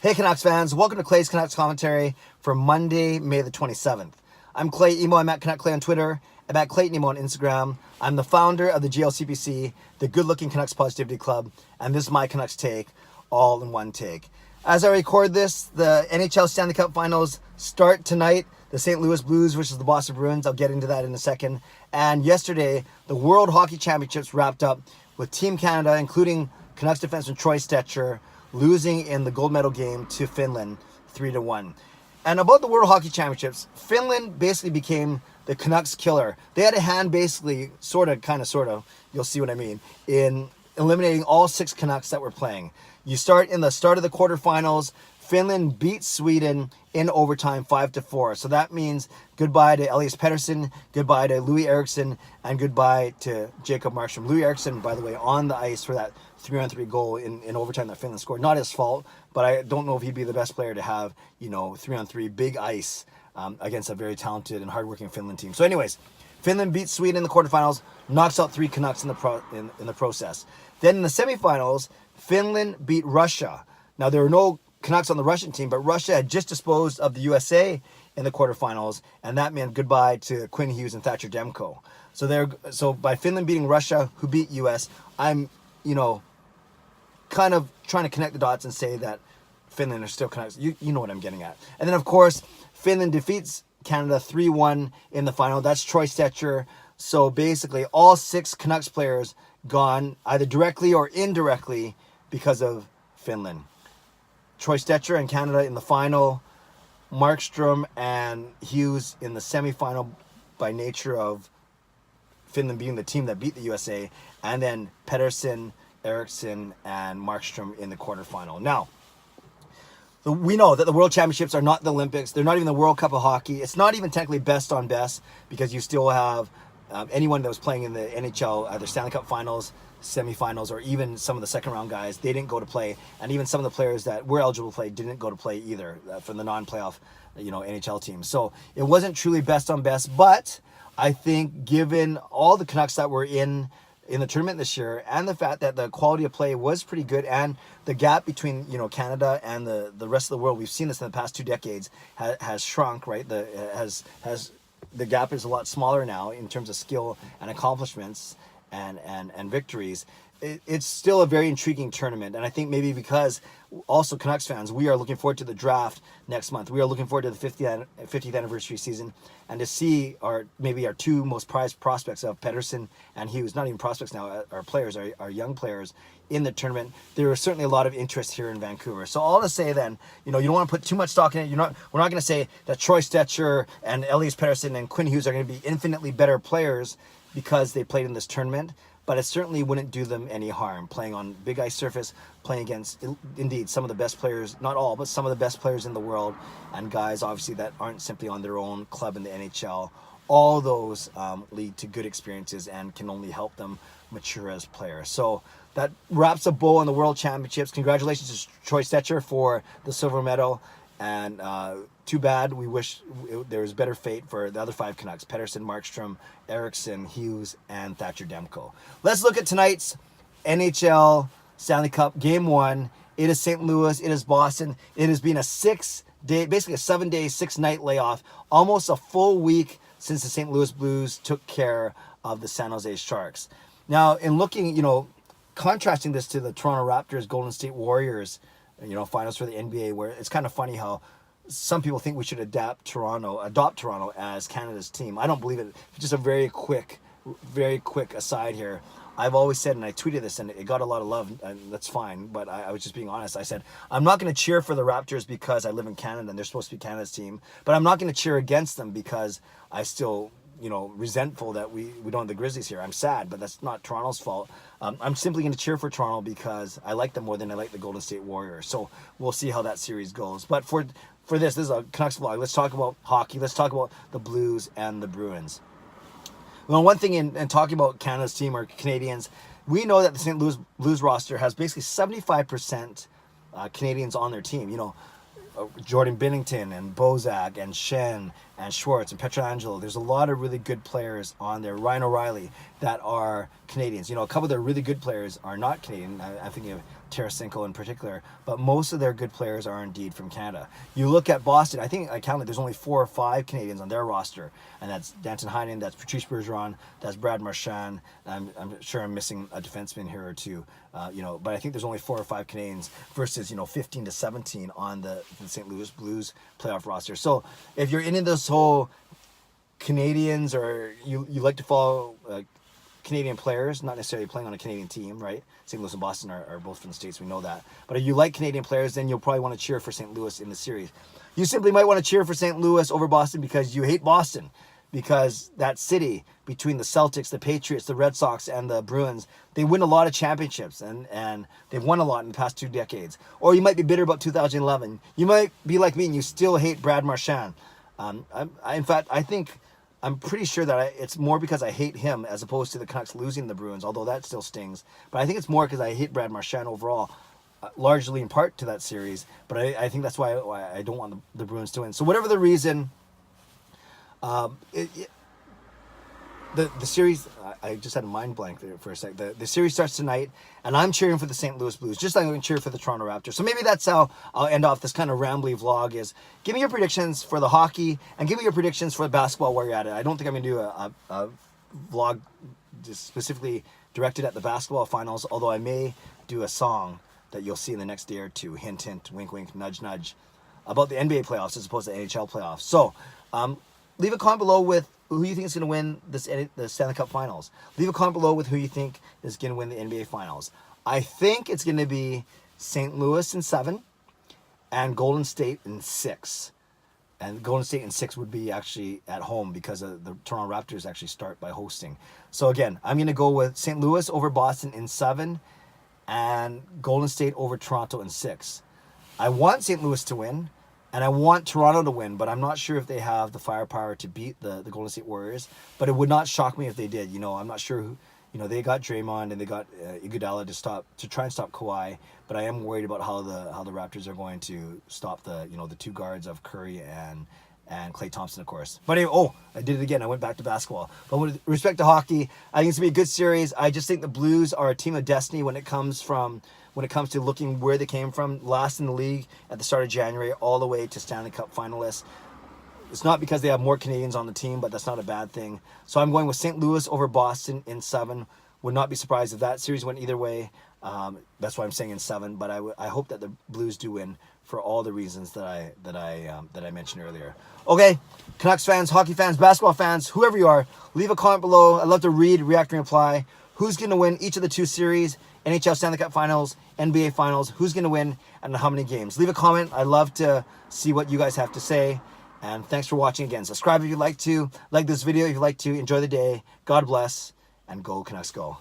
Hey Canucks fans, welcome to Clay's Canucks commentary for Monday, May the 27th. I'm Clay Emo, I'm at Canuck Clay on Twitter, I'm at Clayton Emo on Instagram. I'm the founder of the GLCPC, the Good Looking Canucks Positivity Club, and this is my Canucks take, all in one take. As I record this, the NHL Stanley Cup Finals start tonight. The St. Louis Blues versus the Boston Bruins, I'll get into that in a second. And yesterday, the World Hockey Championships wrapped up with Team Canada, including Canucks defenseman Troy Stecher, losing in the gold medal game to Finland 3-1. And about the World Hockey Championships, Finland basically became the Canucks killer. They had a hand basically, sort of, you'll see what I mean, in eliminating all 6 Canucks that were playing. You start in the start of the quarterfinals. Finland beat Sweden in overtime 5-4. So that means goodbye to Elias Pettersson, goodbye to Louis Eriksson, and goodbye to Jacob Markstrom. Louis Eriksson, by the way, on the ice for that 3-on-3 goal in overtime that Finland scored. Not his fault, but I don't know if he'd be the best player to have, 3-on-3 big ice against a very talented and hardworking Finland team. So anyways, Finland beats Sweden in the quarterfinals, knocks out 3 Canucks in the process. Then in the semifinals, Finland beat Russia. Now there were no Canucks on the Russian team, but Russia had just disposed of the USA in the quarterfinals, and that meant goodbye to Quinn Hughes and Thatcher Demko. So by Finland beating Russia, who beat US, I'm, kind of trying to connect the dots and say that Finland are still Canucks. You know what I'm getting at. And then, of course, Finland defeats Canada 3-1 in the final. That's Troy Stecher. So basically, all 6 Canucks players gone either directly or indirectly because of Finland. Troy Stecher and Canada in the final, Markstrom and Hughes in the semifinal by nature of Finland being the team that beat the USA, and then Pettersson, Eriksson, and Markstrom in the quarterfinal. Now, we know that the World Championships are not the Olympics. They're not even the World Cup of Hockey. It's not even technically best on best because you still have anyone that was playing in the NHL, either Stanley Cup Finals, semifinals, or even some of the second round guys, they didn't go to play, and even some of the players that were eligible to play didn't go to play either from the non-playoff NHL teams. So it wasn't truly best on best, but I think given all the Canucks that were in the tournament this year, and the fact that the quality of play was pretty good, and the gap between Canada and the rest of the world, we've seen this in the past 2 decades, has shrunk, right? The gap is a lot smaller now in terms of skill and accomplishments and victories. It's still a very intriguing tournament, and I think maybe because also Canucks fans, we are looking forward to the draft next month. We are looking forward to the 50th anniversary season, and to see our 2 most prized prospects of Pettersson and Hughes, not even prospects now, our players, our young players in the tournament. There is certainly a lot of interest here in Vancouver. So all to say then, you don't want to put too much stock in it. We're not going to say that Troy Stecher and Elias Pettersson and Quinn Hughes are going to be infinitely better players because they played in this tournament. But it certainly wouldn't do them any harm playing on big ice surface, playing against, indeed, some of the best players, not all, but some of the best players in the world, and guys, obviously, that aren't simply on their own club in the NHL. All those lead to good experiences and can only help them mature as players. So that wraps a bow on the World Championships. Congratulations to Troy Stecher for the silver medal. And too bad. We wish there was better fate for the other 5 Canucks: Pettersson, Markstrom, Eriksson, Hughes, and Thatcher Demko. Let's look at tonight's NHL Stanley Cup Game 1. It is St. Louis. It is Boston. It has been a 6-day, basically a 7-day, 6-night layoff, almost a full week since the St. Louis Blues took care of the San Jose Sharks. Now, in looking, contrasting this to the Toronto Raptors, Golden State Warriors, finals for the NBA, where it's kind of funny how some people think we should adopt Toronto as Canada's team. I don't believe it. Just a very quick aside here. I've always said, and I tweeted this, and it got a lot of love, and that's fine, but I was just being honest. I said, I'm not going to cheer for the Raptors because I live in Canada and they're supposed to be Canada's team, but I'm not going to cheer against them because I still, resentful that we don't have the Grizzlies here. I'm sad, but that's not Toronto's fault. I'm simply going to cheer for Toronto because I like them more than I like the Golden State Warriors. So we'll see how that series goes. But for this is a Canucks vlog. Let's talk about hockey. Let's talk about the Blues and the Bruins. Well, one thing in talking about Canada's team or Canadians, we know that the St. Louis Blues roster has basically 75% Canadians on their team. Jordan Binnington and Bozak and Shen and Schwartz and Pietrangelo. There's a lot of really good players on there. Ryan O'Reilly that are Canadians. A couple of their really good players are not Canadian. I'm thinking of Tarasenko in particular, but most of their good players are indeed from Canada. You look at Boston, I think I counted there's only 4 or 5 Canadians on their roster, and that's Danton Heinen, that's Patrice Bergeron, that's Brad Marchand. I'm sure I'm missing a defenseman here or two, but I think there's only 4 or 5 Canadians versus 15 to 17 on the St. Louis Blues playoff roster. So if you're into this whole Canadians, or you like to follow Canadian players, not necessarily playing on a Canadian team, right? St. Louis and Boston are both from the States, we know that. But if you like Canadian players, then you'll probably want to cheer for St. Louis in the series. You simply might want to cheer for St. Louis over Boston because you hate Boston. Because that city, between the Celtics, the Patriots, the Red Sox, and the Bruins, they win a lot of championships, and they've won a lot in the past 2 decades. Or you might be bitter about 2011. You might be like me and you still hate Brad Marchand. In fact, I'm pretty sure that it's more because I hate him as opposed to the Canucks losing the Bruins, although that still stings. But I think it's more because I hate Brad Marchand overall, largely in part to that series. But I think that's why I don't want the Bruins to win. So whatever the reason, the series, I just had a mind blank there for a sec. The series starts tonight, and I'm cheering for the St. Louis Blues, just like I'm going to cheer for the Toronto Raptors. So maybe that's how I'll end off this kind of rambly vlog, is give me your predictions for the hockey, and give me your predictions for the basketball while you're at it. I don't think I'm going to do a vlog just specifically directed at the basketball finals, although I may do a song that you'll see in the next day or two, hint, hint, wink, wink, nudge, nudge, about the NBA playoffs as opposed to NHL playoffs. So leave a comment below with who you think is going to win the Stanley Cup Finals. Leave a comment below with who you think is going to win the NBA Finals. I think it's going to be St. Louis in 7 and Golden State in 6. And Golden State in 6 would be actually at home because the Toronto Raptors actually start by hosting. So again, I'm going to go with St. Louis over Boston in 7 and Golden State over Toronto in 6. I want St. Louis to win. And I want Toronto to win, but I'm not sure if they have the firepower to beat the Golden State Warriors. But it would not shock me if they did. I'm not sure who. They got Draymond and they got Iguodala to try and stop Kawhi. But I am worried about how the Raptors are going to stop the 2 guards of Curry and Klay Thompson, of course. But anyway, I did it again. I went back to basketball. But with respect to hockey, I think it's going to be a good series. I just think the Blues are a team of destiny when it comes to looking where they came from, last in the league at the start of January, all the way to Stanley Cup finalists. It's not because they have more Canadians on the team, but that's not a bad thing. So I'm going with St. Louis over Boston in 7. Would not be surprised if that series went either way. That's why I'm saying in 7. But I hope that the Blues do win for all the reasons that I mentioned earlier. Okay, Canucks fans, hockey fans, basketball fans, whoever you are, leave a comment below. I'd love to read, react, and reply. Who's going to win each of the 2 series? NHL Stanley Cup Finals, NBA Finals, who's going to win, and how many games? Leave a comment. I'd love to see what you guys have to say. And thanks for watching again. Subscribe if you'd like to. Like this video if you'd like to. Enjoy the day. God bless. And go Canucks go.